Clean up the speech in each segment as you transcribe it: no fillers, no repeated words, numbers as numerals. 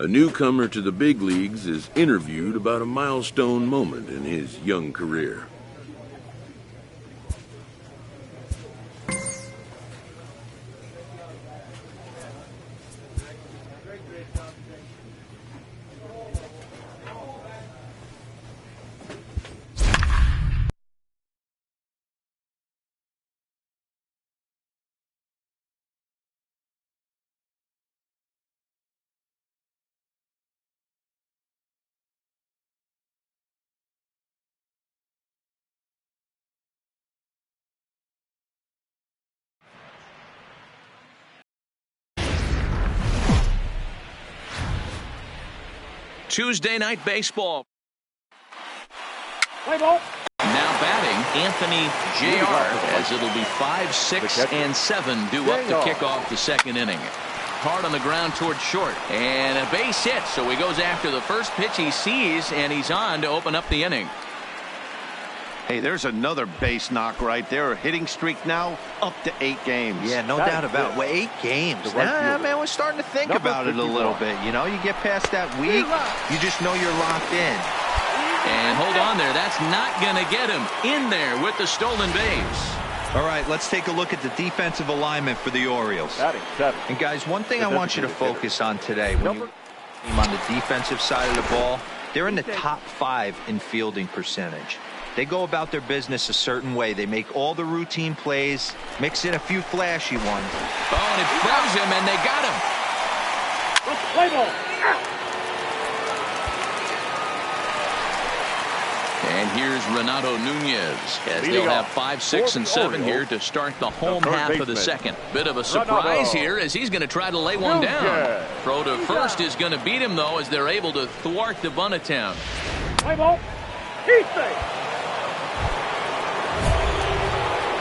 A newcomer to the big leagues is interviewed about a milestone moment in his young career. Tuesday Night Baseball. Play ball. Now batting, Anthony Jr., as it'll be 5, 6, and 7 due up to kick off the second inning. Hard on the ground towards short, and a base hit, so he goes after the first pitch he sees, and he's on to open up the inning. Hey, there's another base knock right there. A hitting streak now up to 8 games. Yeah, no doubt about it. Well, 8 games. Nah, man, we're starting to think about it a little bit. You know, you get past that week, you just know you're locked in. And hold on there. That's not going to get him in there with the stolen base. All right, let's take a look at the defensive alignment for the Orioles. And guys, one thing I want you to focus on today, when you're on the defensive side of the ball, they're in the top 5 in fielding percentage. They go about their business a certain way. They make all the routine plays, mix in a few flashy ones. Oh, and it froze him, and they got him. Let's play ball. And here's Renato Nunez as they'll have 5, 6, and 7 here to start the home half of the second. Bit of a surprise here as he's going to try to lay one down. Throw to first is going to beat him, though, as they're able to thwart the bunt attempt. Play ball. He's safe.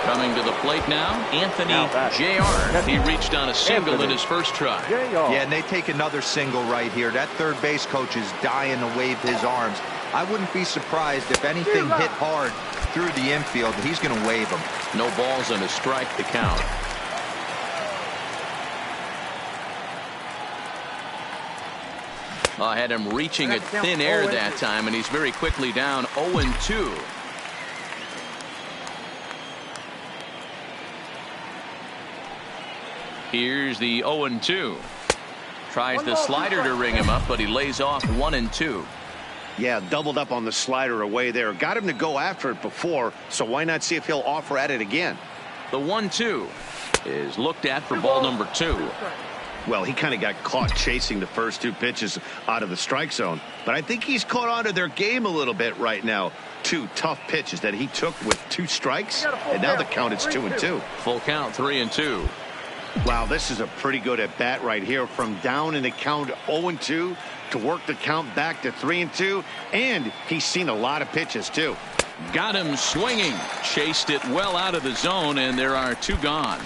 Coming to the plate now, Anthony Jr. He reached on a single in his first try. Yeah, and they take another single right here. That third base coach is dying to wave his arms. I wouldn't be surprised if anything hit hard through the infield. He's going to wave them. No balls and a strike to count. I had him reaching at thin air that time, and he's very quickly down 0-2. Here's the 0-2. Tries the slider to ring him up, but he lays off 1-2. Yeah, doubled up on the slider away there. Got him to go after it before, so why not see if he'll offer at it again? The 1-2 is looked at for ball number 2. Well, he kind of got caught chasing the first 2 pitches out of the strike zone. But I think he's caught on to their game a little bit right now. 2 tough pitches that he took with 2 strikes, and now the count is 2-2. Full count, 3-2. Wow, this is a pretty good at bat right here. From down in the count 0-2 to work the count back to 3-2, and he's seen a lot of pitches too. Got him swinging, chased it well out of the zone, and there are 2 gone.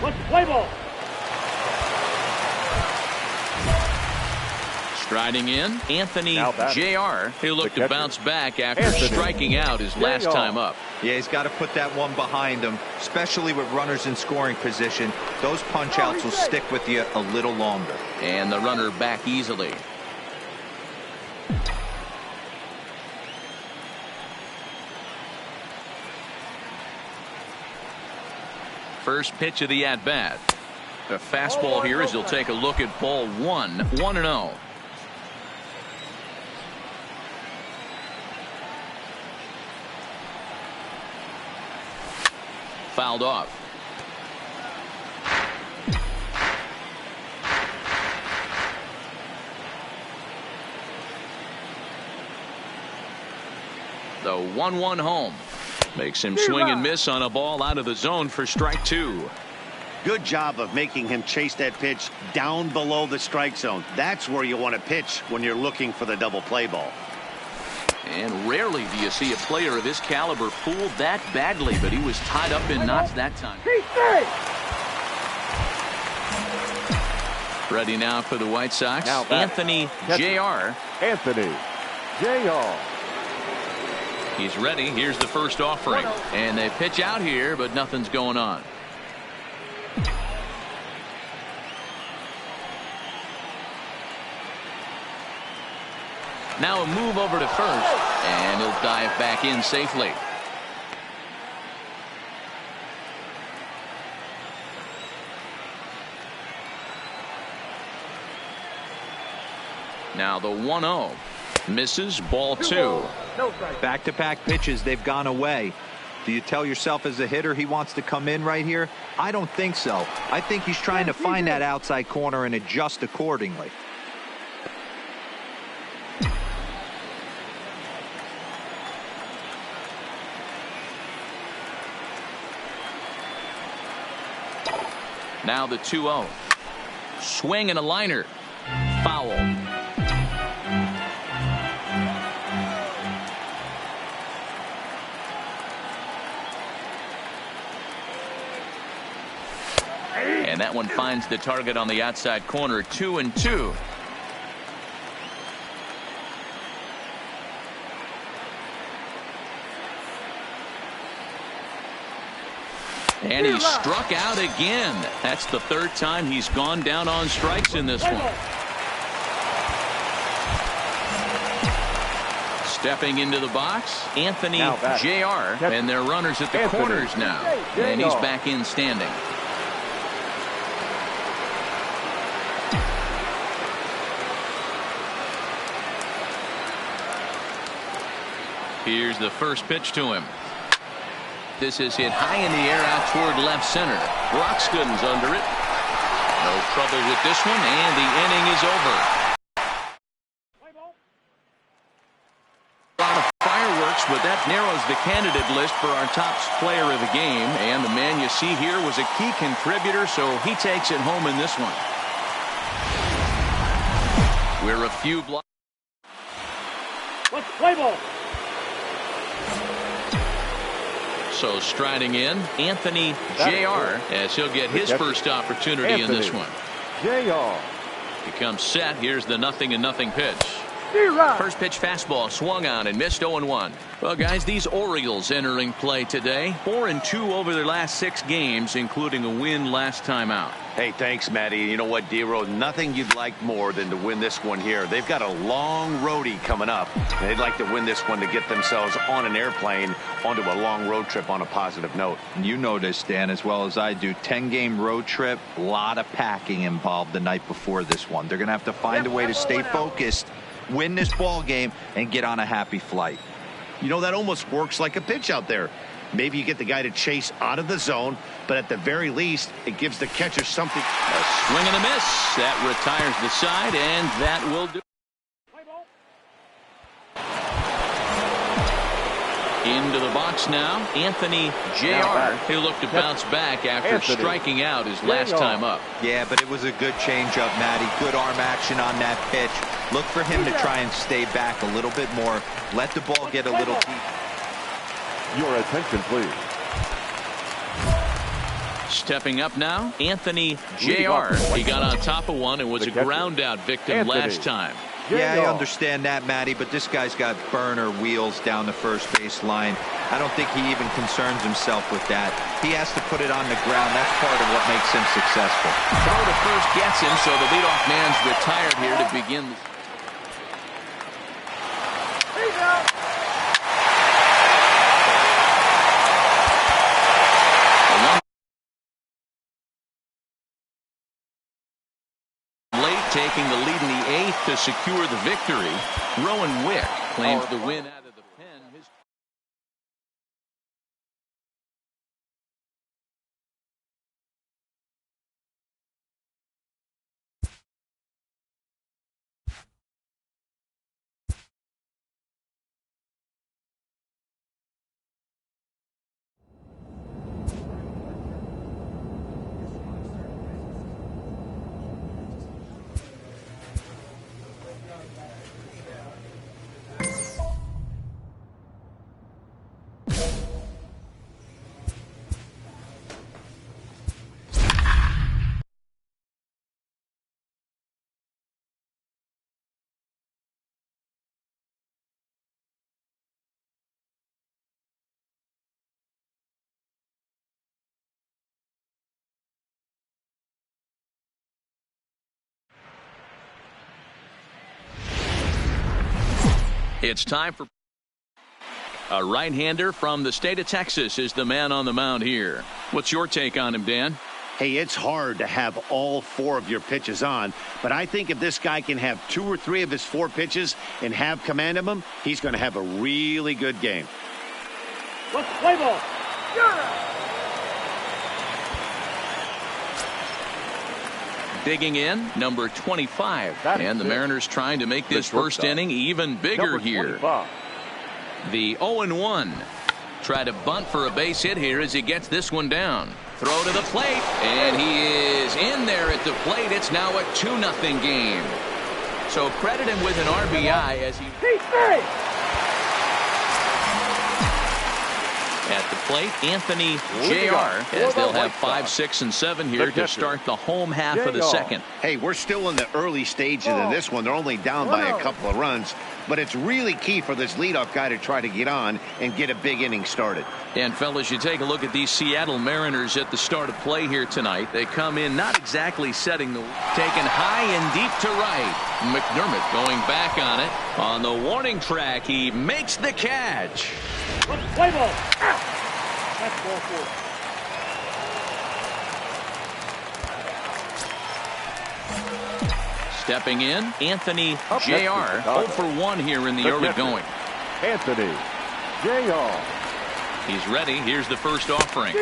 Let's play ball. Striding in, Anthony Jr. He'll look to bounce back after striking out his last time up. Yeah, he's got to put that one behind him, especially with runners in scoring position. Those punch-outs will stick with you a little longer. And the runner back easily. First pitch of the at-bat. A fastball here as he'll take a look at ball 1, 1-0. Fouled off. The 1-1 home makes him swing and miss on a ball out of the zone for strike 2. Good job of making him chase that pitch down below the strike zone. That's where you want to pitch when you're looking for the double play ball. And rarely do you see a player of his caliber fooled that badly, but he was tied up in knots that time. Ready now for the White Sox, Anthony Jr. Anthony Jr. He's ready. Here's the first offering. And they pitch out here, but nothing's going on. Now a move over to first, and he'll dive back in safely. Now the 1-0. Misses, ball 2. Back-to-back pitches, they've gone away. Do you tell yourself as a hitter he wants to come in right here? I don't think so. I think he's trying to find that outside corner and adjust accordingly. Now the 2-0. Swing and a liner. Foul. And that one finds the target on the outside corner. 2-2. And he struck out again. That's the third time he's gone down on strikes in this one. Stepping into the box, Anthony Jr. And they're runners at the corners now. And he's back in standing. Here's the first pitch to him. This is hit high in the air out toward left center. Broxton's under it. No trouble with this one, and the inning is over. A lot of fireworks, but that narrows the candidate list for our top player of the game. And the man you see here was a key contributor, so he takes it home in this one. We're a few blocks. Let's play ball. So striding in, Anthony Jr. as he'll get his first opportunity in this one. He comes set. Here's the 0-0 pitch. First pitch fastball swung on and missed 0-1. Well, guys, these Orioles entering play today. 4-2 over their last 6 games, including a win last time out. Hey, thanks, Matty. You know what, D-Row? Nothing you'd like more than to win this one here. They've got a long roadie coming up. And they'd like to win this one to get themselves on an airplane onto a long road trip on a positive note. You know this, Dan, as well as I do. 10-game road trip, a lot of packing involved the night before this one. They're going to have to find a way to stay focused, win this ball game, and get on a happy flight. You know, that almost works like a pitch out there. Maybe you get the guy to chase out of the zone, but at the very least, it gives the catcher something. A swing and a miss. That retires the side, and that will do. Into the box now, Anthony Jr. He'll look to bounce back after striking out his last time up. Yeah, but it was a good changeup, Matty. Good arm action on that pitch. Look for him to try and stay back a little bit more. Let the ball get a little deep. Your attention, please. Stepping up now, Anthony Jr. He got on top of one and was a ground out victim last time. Yeah, I understand that, Matty, but this guy's got burner wheels down the first base line. I don't think he even concerns himself with that. He has to put it on the ground. That's part of what makes him successful. Throw to first gets him, so the leadoff man's retired here to begin. Taking the lead in the 8th to secure the victory. Rowan Wick claims the win out of the pen. It's time for a right-hander from the state of Texas is the man on the mound here. What's your take on him, Dan? Hey, it's hard to have all 4 of your pitches on, but I think if this guy can have 2 or 3 of his 4 pitches and have command of them, he's going to have a really good game. Let's play ball. Digging in, number 25. And the Mariners trying to make this first inning even bigger here. The 0-1. Try to bunt for a base hit here as he gets this one down. Throw to the plate, and he is in there at the plate. It's now a 2-0 game. So credit him with an RBI as he... At the plate, Anthony J.R. as they'll have 5, 6, and 7 here to start the home half of the second. Hey, we're still in the early stages of this one. They're only down by a couple of runs, but it's really key for this leadoff guy to try to get on and get a big inning started. And fellas, you take a look at these Seattle Mariners at the start of play here tonight. They come in not exactly setting the... Taken high and deep to right. McDermott going back on it. On the warning track, he makes the catch. Let's play ball. That's ball 4. Stepping in, Anthony J.R. 0 for 1 here in the early going. Anthony J.R. He's ready. Here's the first offering.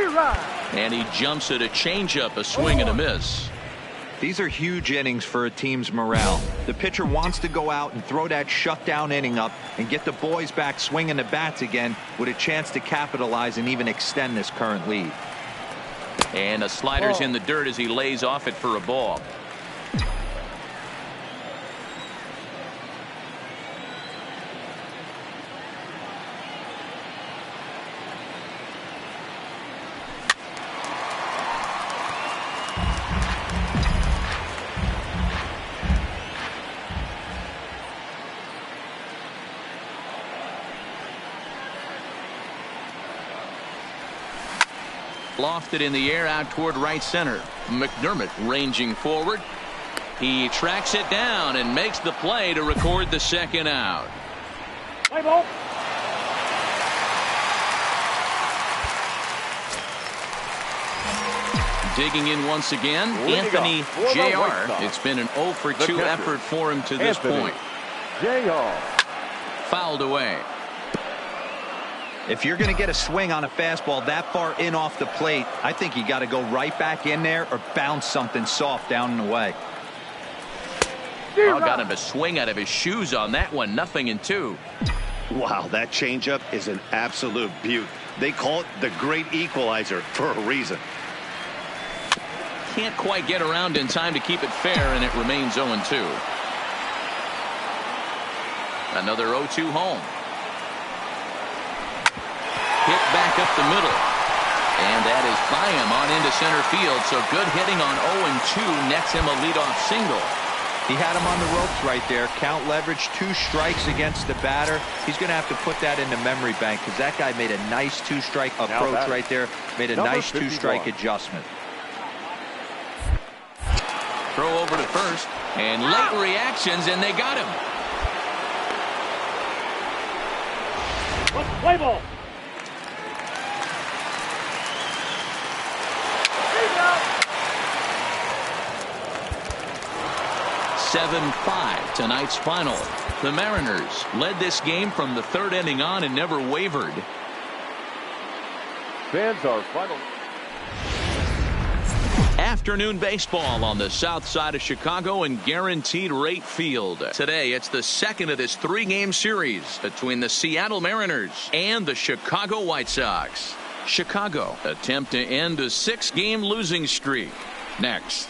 And he jumps at a changeup, a swing and a miss. These are huge innings for a team's morale. The pitcher wants to go out and throw that shutdown inning up and get the boys back swinging the bats again with a chance to capitalize and even extend this current lead. And a slider's in the dirt as he lays off it for a ball. Lofted in the air out toward right center. McDermott ranging forward. He tracks it down and makes the play to record the second out. Play ball. Digging in once again, Anthony J.R. It's been an 0 for 2 effort for him to this point. J.R. Fouled away. If you're going to get a swing on a fastball that far in off the plate, I think you got to go right back in there or bounce something soft down and away. Oh, got him to swing out of his shoes on that one. 0-2. Wow, that changeup is an absolute beaut. They call it the great equalizer for a reason. Can't quite get around in time to keep it fair, and it remains 0-2. Another 0-2 home. Hit back up the middle. And that is by him on into center field. So good hitting on 0-2 nets him a leadoff single. He had him on the ropes right there. Count leverage, 2 strikes against the batter. He's going to have to put that in the memory bank because that guy made a nice 2-strike approach right there. Made a nice 2-strike adjustment. Throw over to first. And late reactions, and they got him. Let's play ball. 7-5 tonight's final. The Mariners led this game from the 3rd inning on and never wavered. Fans are final. Afternoon baseball on the south side of Chicago and Guaranteed Rate Field. Today it's the second of this 3-game series between the Seattle Mariners and the Chicago White Sox. Chicago attempt to end a 6-game losing streak. Next.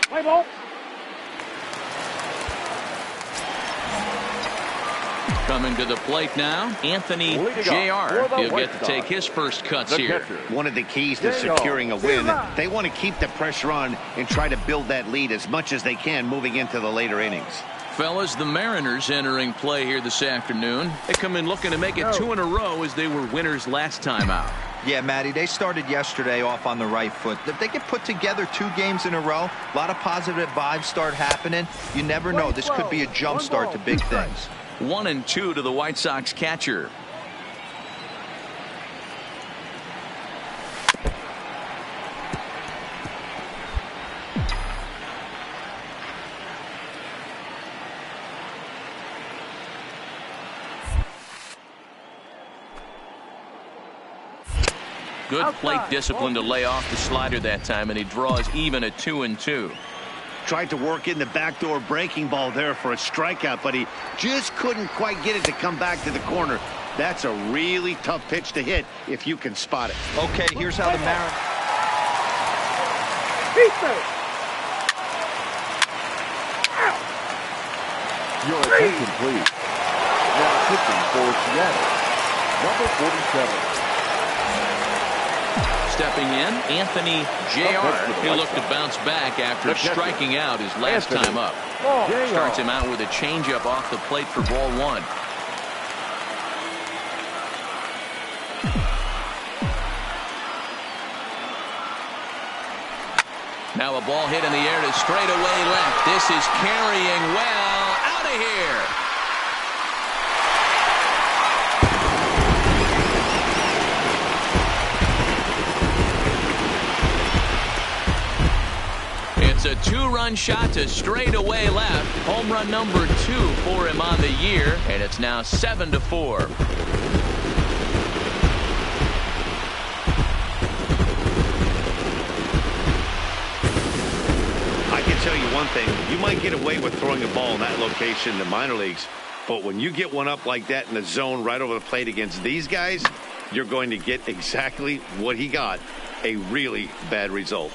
Play ball. Coming to the plate now, Anthony J.R. He'll get to take his first cuts here. One of the keys to securing a win, they want to keep the pressure on and try to build that lead as much as they can moving into the later innings. Fellas, the Mariners entering play here this afternoon. They come in looking to make it 2 in a row as they were winners last time out. Yeah, Matty, they started yesterday off on the right foot. If they can put together 2 games in a row, a lot of positive vibes start happening. You never know. This could be a jump start to big things. 1-2 to the White Sox catcher. Good plate discipline to lay off the slider that time, and he draws even at 2-2. Tried to work in the backdoor breaking ball there for a strikeout, but he just couldn't quite get it to come back to the corner. That's a really tough pitch to hit if you can spot it. Okay, here's how the Mariners. Your attention, please. Now pitching for Seattle, number 47. Stepping in, Anthony Jr. He'll look to bounce back after striking out his last time up. Starts him out with a changeup off the plate for ball 1. Now a ball hit in the air to straightaway left. This is carrying well. Out of here. It's a 2-run shot to straightaway left. Home run number 2 for him on the year, and it's now 7-4. I can tell you one thing. You might get away with throwing a ball in that location in the minor leagues, but when you get one up like that in the zone right over the plate against these guys, you're going to get exactly what he got, a really bad result.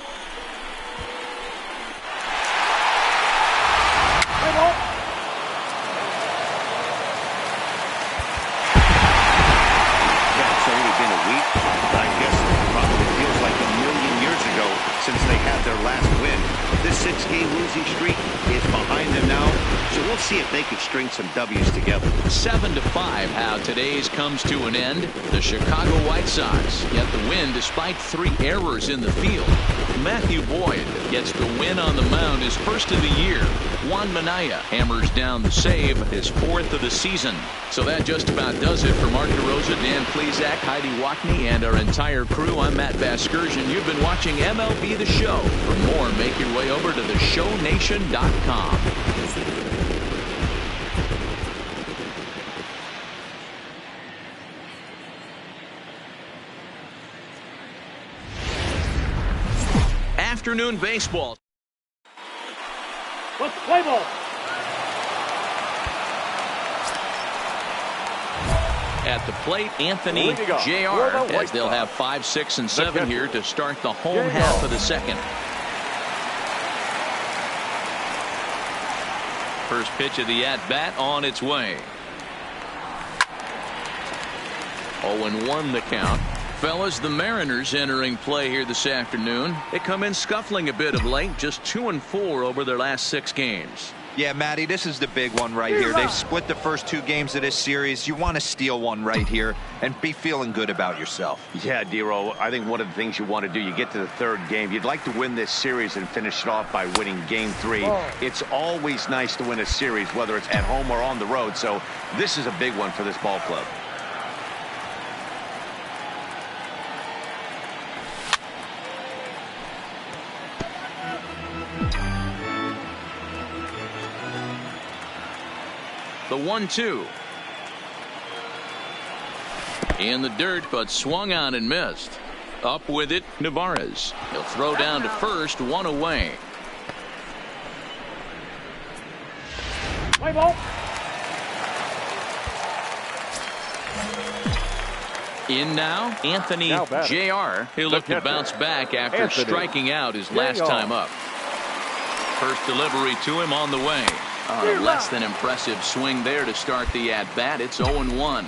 Since they had their last win. This 6-game losing streak is behind them now, so we'll see if they can string some W's together. 7-5 how today's comes to an end. The Chicago White Sox get the win despite 3 errors in the field. Matthew Boyd gets the win on the mound, his first of the year. Juan Minaya hammers down the save, his 4th of the season. So that just about does it for Mark DeRosa, Dan Plesac, Heidi Watney, and our entire crew. I'm Matt Vasgersian. You've been watching MLB The Show. For more, make your way over to theshownation.com. Afternoon baseball. Let's play ball. At the plate, Anthony Jr. as they'll have 5, 6, and 7 here to start the home half of the second. First pitch of the at-bat on its way. 0-1 the count. Fellas, the Mariners entering play here this afternoon. They come in scuffling a bit of late, just 2-4 over their last 6 games. Yeah, Matty, this is the big one right here. They've split the first 2 games of this series. You want to steal one right here and be feeling good about yourself. Yeah, Dero, I think one of the things you want to do, you get to the 3rd game, you'd like to win this series and finish it off by winning game 3. It's always nice to win a series, whether it's at home or on the road, so this is a big one for this ball club. The 1-2. In the dirt, but swung on and missed. Up with it, Navarez. He'll throw down to first, 1 away. Play ball. In now, Anthony Jr. He'll look to bounce back after striking out his last time up. First delivery to him on the way. A less than impressive swing there to start the at-bat. It's 0-1.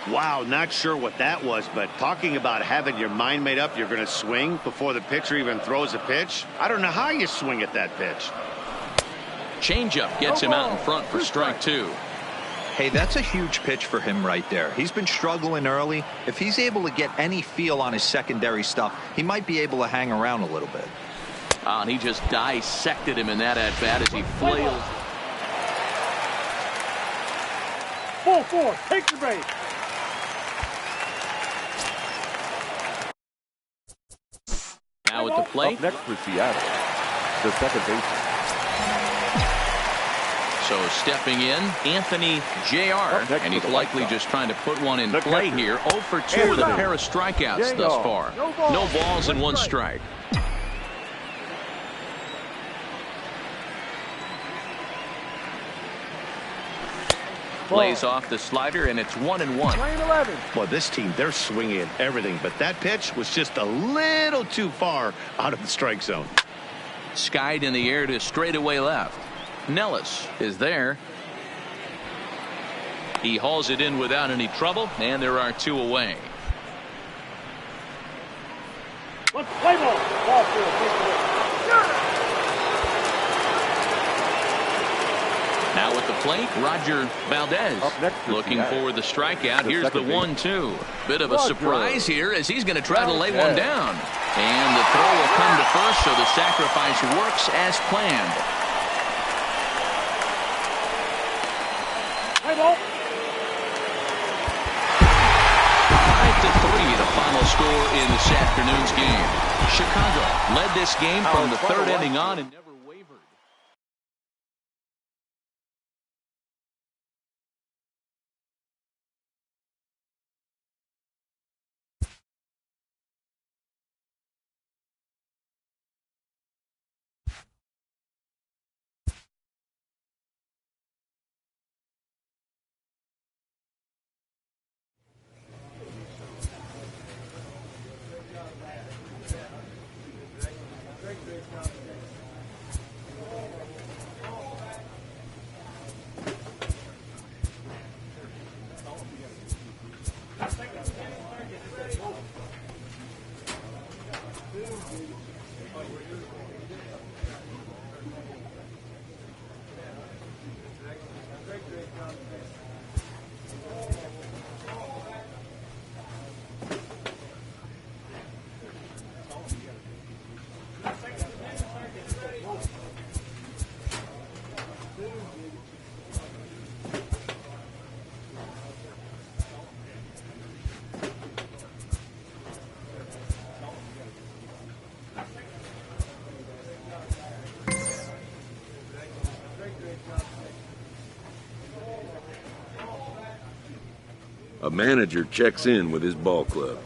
Wow, not sure what that was, but talking about having your mind made up you're going to swing before the pitcher even throws a pitch. I don't know how you swing at that pitch. Changeup gets him out in front for strike 2. Hey, that's a huge pitch for him right there. He's been struggling early. If he's able to get any feel on his secondary stuff, he might be able to hang around a little bit. And he just dissected him in that at-bat as he flailed. 4-4. Take the base. Now at the plate. Up next for Seattle, the second baseman. So stepping in, Anthony Jr., and he's likely just trying to put one in play here. 0 for 2 with a pair of strikeouts thus far. No balls and 1 strike. Plays off the slider, and it's 1-1. Well, this team, they're swinging everything, but that pitch was just a little too far out of the strike zone. Skied in the air to straightaway left. Nellis is there. He hauls it in without any trouble, and there are 2 away. Let's play ball. Ball field. Now at the plate, Roger Valdez looking for the strikeout. Here's the 1-2. Bit of a surprise here as he's going to try to lay one down. And the throw will come to first, so the sacrifice works as planned. 5-3, the final score in this afternoon's game. Chicago led this game from the 3rd inning on and never wavered. A manager checks in with his ball club.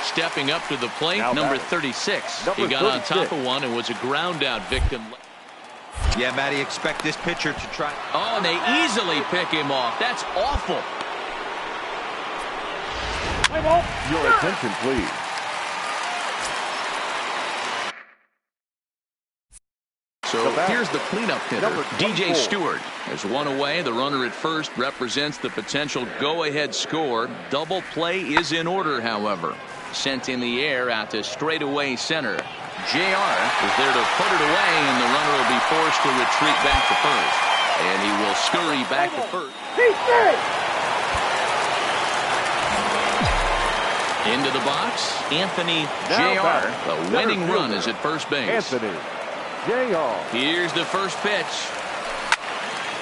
Stepping up to the plate, number 36. He got on top of one and was a ground out victim. Yeah, Matty, expect this pitcher to try. Oh, and they easily pick him off. That's awful. Your attention, please. So here's the cleanup hitter, DJ Stewart. There's one away. The runner at first represents the potential go-ahead score. Double play is in order, however. Sent in the air out to straightaway center. JR is there to put it away, and the runner will be forced to retreat back to first. And he will scurry back to first. Into the box, Anthony JR. The winning run is at first base. Anthony JR. Here's the first pitch.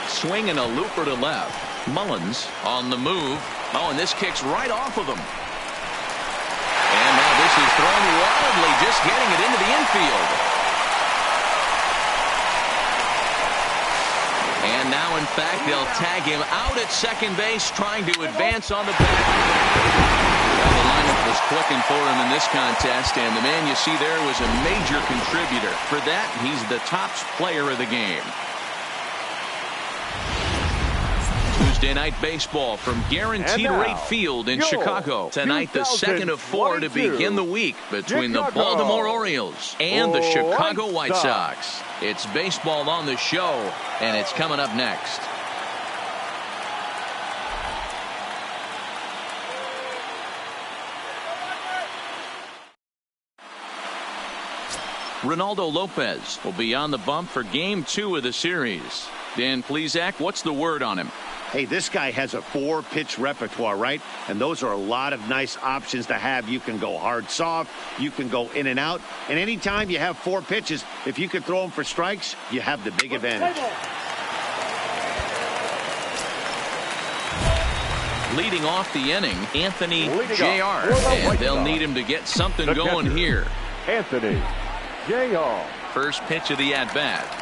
Swinging a looper to left. Mullins on the move. Oh, and this kicks right off of him. And now this is thrown wildly, just getting it into the infield. And now, in fact, they'll tag him out at second base, trying to advance on the back. Well, the lineup was clicking for him in this contest, and the man you see there was a major contributor. For that, he's the top player of the game. Thursday Night Baseball from Guaranteed Rate Field in Chicago. Tonight, the second of 4 to begin the week between the Baltimore Orioles and the Chicago White Sox. It's baseball on the show, and it's coming up next. Ronaldo Lopez will be on the bump for Game 2 of the series. Dan Plesac, what's the word on him? Hey, this guy has a 4-pitch repertoire, right? And those are a lot of nice options to have. You can go hard, soft. You can go in and out. And anytime you have 4 pitches, if you can throw them for strikes, you have the big advantage. Leading off the inning, Anthony Jr. And they'll need him to get something going here. Anthony Jr. First pitch of the at-bat.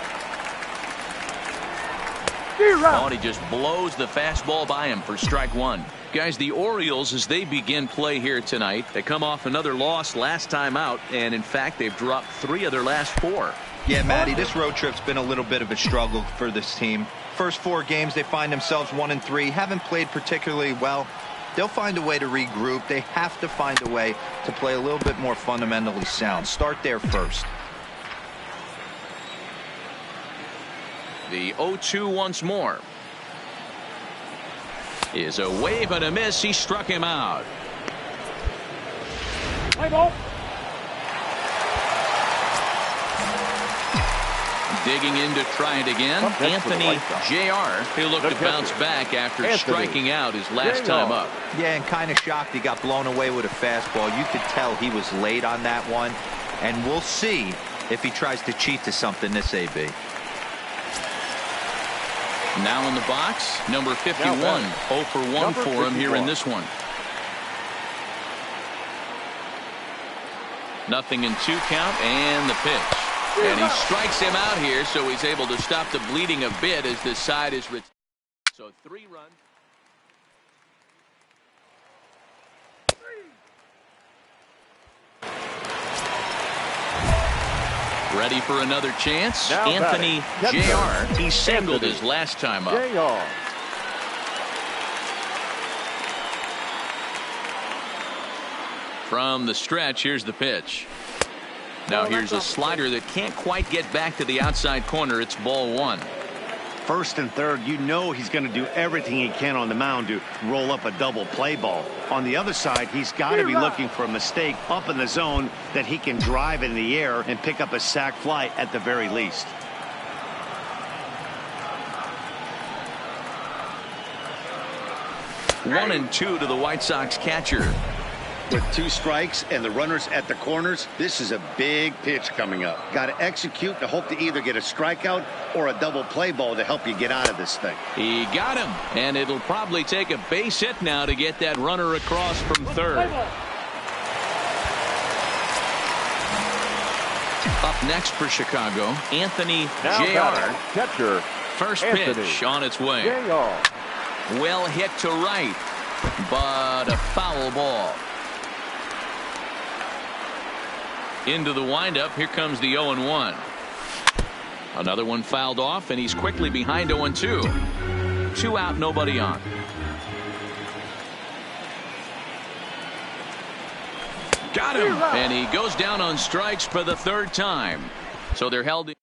Oh, and he just blows the fastball by him for strike 1. Guys, the Orioles, as they begin play here tonight, they come off another loss last time out, and in fact, they've dropped 3 of their last 4. Yeah, Matty, this road trip's been a little bit of a struggle for this team. First 4 games, they find themselves 1-3, haven't played particularly well. They'll find a way to regroup. They have to find a way to play a little bit more fundamentally sound. Start there first. The 0-2 once more. Is a wave and a miss. He struck him out. Play ball. Digging in to try it again. Anthony Jr. He'll look to bounce back after striking out his last time up. Yeah, and kind of shocked he got blown away with a fastball. You could tell he was late on that one. And we'll see if he tries to cheat to something this AB. Now in the box, number 51. 0 for 1 for him here in this one. Nothing in 2 count, and the pitch. And he strikes him out here, so he's able to stop the bleeding a bit as this side is retired. So 3 runs. Ready for another chance. Now Anthony Jr. He singled his last time up. From the stretch, here's the pitch. Now here's a slider that can't quite get back to the outside corner. It's ball 1. First and third, you know he's going to do everything he can on the mound to roll up a double play ball. On the other side, he's got to be looking for a mistake up in the zone that he can drive in the air and pick up a sac fly at the very least. One and 2 to the White Sox catcher. With 2 strikes and the runners at the corners, this is a big pitch coming up. Got to execute to hope to either get a strikeout or a double play ball to help you get out of this thing. He got him, and it'll probably take a base hit now to get that runner across from third. Up next for Chicago, Anthony Jr. Catcher. First pitch on its way. Well hit to right, but a foul ball. Into the windup. Here comes the 0-1. Another one fouled off, and he's quickly behind 0-2. 2 out, nobody on. Got him, and he goes down on strikes for the 3rd time. So they're held in.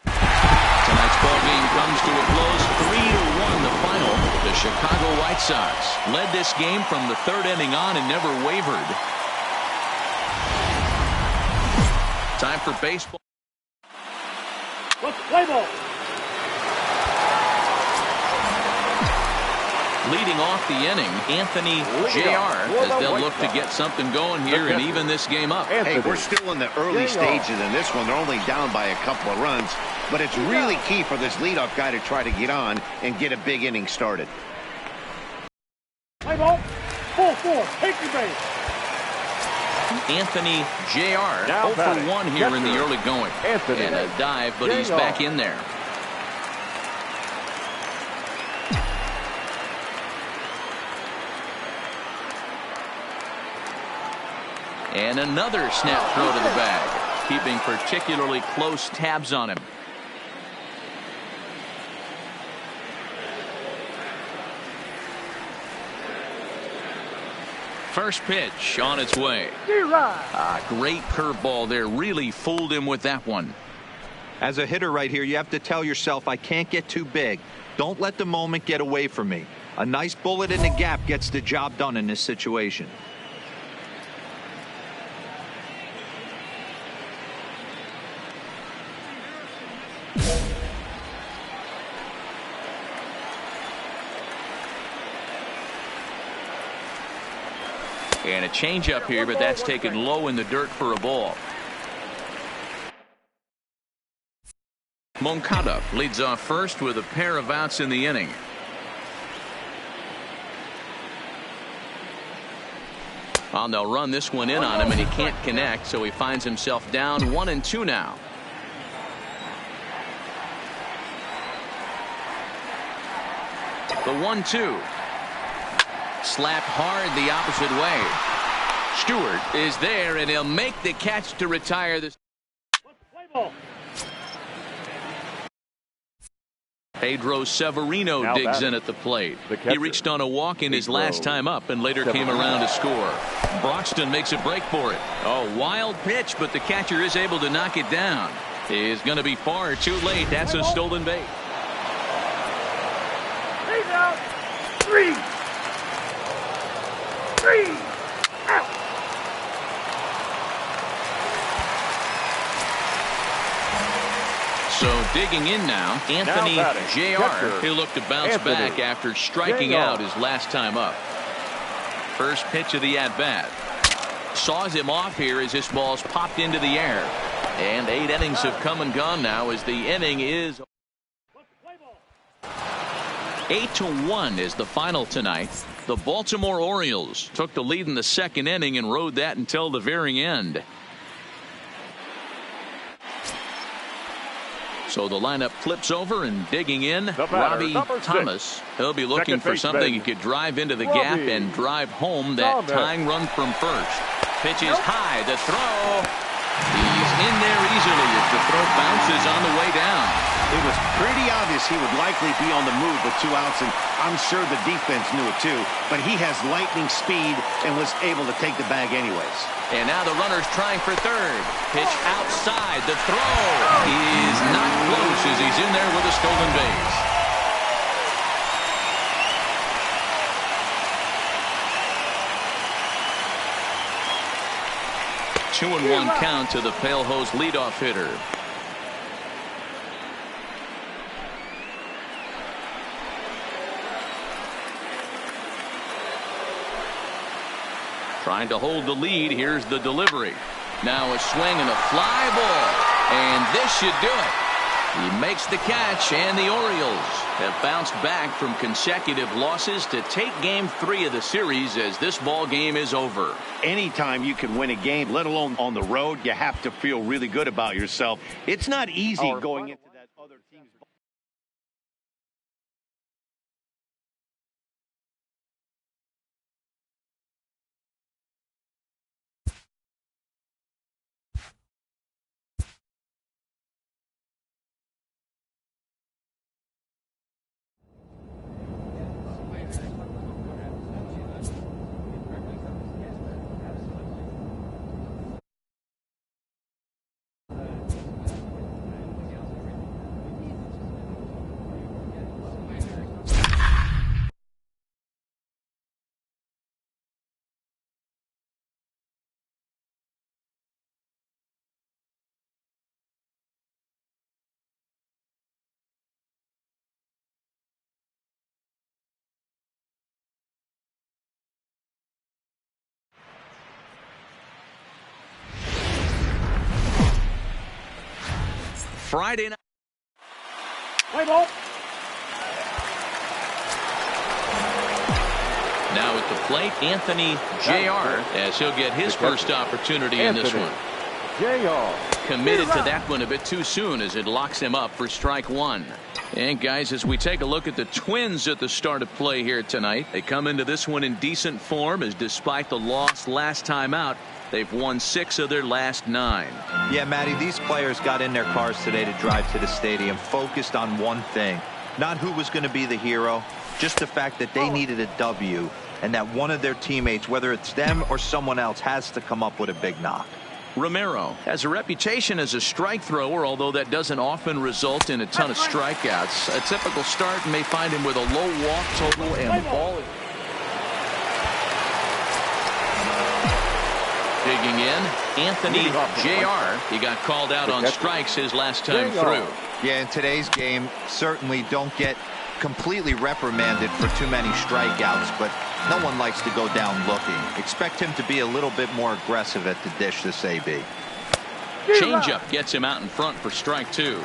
Tonight's ball game comes to a close. 3-1 the final. The Chicago White Sox led this game from the 3rd inning on and never wavered. Time for baseball. Let's play ball. Leading off the inning, Anthony Jr. as they'll look to get something going here and even this game up. Hey, we're still in the early stages in this one. They're only down by a couple of runs, but it's really key for this leadoff guy to try to get on and get a big inning started. Play ball. 4-4. Take your base. Anthony Jr. 0 for 1 here in the early going. And a dive, but he's back in there. And another snap throw to the bag, keeping particularly close tabs on him. First pitch on its way. Great curveball there. Really fooled him with that one. As a hitter right here, you have to tell yourself, I can't get too big. Don't let the moment get away from me. A nice bullet in the gap gets the job done in this situation. And a changeup here, but that's taken low in the dirt for a ball. Moncada leads off first with a pair of outs in the inning. Well, they'll run this one in on him, and he can't connect, so he finds himself down 1-2 now. The 1-2. Slapped hard the opposite way. Stewart is there, and he'll make the catch to retire this. Pedro Severino now digs in at the plate. He reached on a walk in his last time up and later came around to score. Broxton makes a break for it. Oh, wild pitch, but the catcher is able to knock it down. Is going to be far too late. That's a stolen base. He's out. 3 out. So digging in now, Anthony J.R., who looked to bounce back after striking out his last time up. First pitch of the at-bat. Saws him off here as this ball's popped into the air. And 8 innings have come and gone now as the inning is 8-1 is the final tonight. The Baltimore Orioles took the lead in the second inning and rode that until the very end. So the lineup flips over, and digging in, Robbie Thomas. He'll be looking for something he could drive into the gap and drive home that tying run from first. Pitch is high. The throw. He's in there easily as the throw bounces on the way down. It was pretty obvious he would likely be on the move with 2 outs, and I'm sure the defense knew it too. But he has lightning speed and was able to take the bag anyways. And now the runner's trying for third. Pitch outside. The throw is not close as he's in there with a stolen base. Two and 1 count to the Pale Hose leadoff hitter. Trying to hold the lead. Here's the delivery. Now a swing and a fly ball. And this should do it. He makes the catch, and the Orioles have bounced back from consecutive losses to take game 3 of the series as this ball game is over. Anytime you can win a game, let alone on the road, you have to feel really good about yourself. It's not easy going into that other team's ball. Friday night. Play ball. Now at the plate, Anthony J.R. as he'll get his first opportunity in this one. J.R. Committed to that one a bit too soon as it locks him up for strike 1. And guys, as we take a look at the Twins at the start of play here tonight, they come into this one in decent form as despite the loss last time out, they've won 6 of their last 9. Yeah, Matty, these players got in their cars today to drive to the stadium focused on one thing. Not who was going to be the hero, just the fact that they needed a W. and that one of their teammates, whether it's them or someone else, has to come up with a big knock. Romero has a reputation as a strike thrower, although that doesn't often result in a ton of strikeouts. A typical start may find him with a low walk total and ball. Digging in, Anthony Jr. He got called out on strikes his last time through. Yeah, in today's game, certainly don't get completely reprimanded for too many strikeouts, but no one likes to go down looking. Expect him to be a little bit more aggressive at the dish this AB. Changeup gets him out in front for strike 2.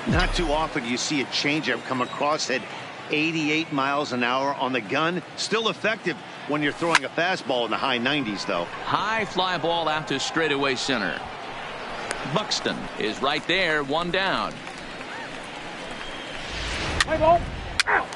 Not too often you see a changeup come across at 88 miles an hour on the gun. Still effective when you're throwing a fastball in the high 90s, though. High fly ball out to straightaway center. Buxton is right there, 1 down. Play ball. Out.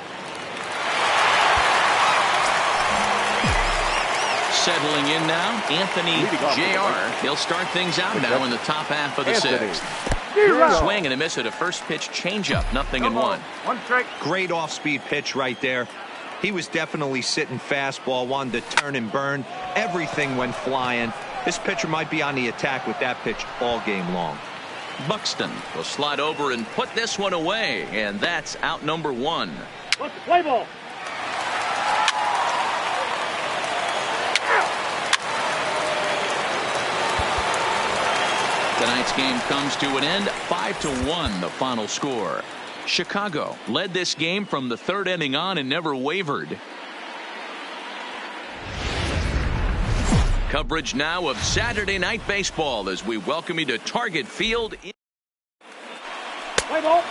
Settling in now, Anthony Jr. He'll start things out now in the top half of the 6th. Swing and a miss at a first pitch changeup, 0-1. 1 strike. Great off-speed pitch right there. He was definitely sitting fastball, wanted to turn and burn. Everything went flying. This pitcher might be on the attack with that pitch all game long. Buxton will slide over and put this one away, and that's out number 1. What's the play ball? Tonight's game comes to an end, 5-1 the final score. Chicago led this game from the 3rd inning on and never wavered. Coverage now of Saturday Night Baseball as we welcome you to Target Field. Play ball.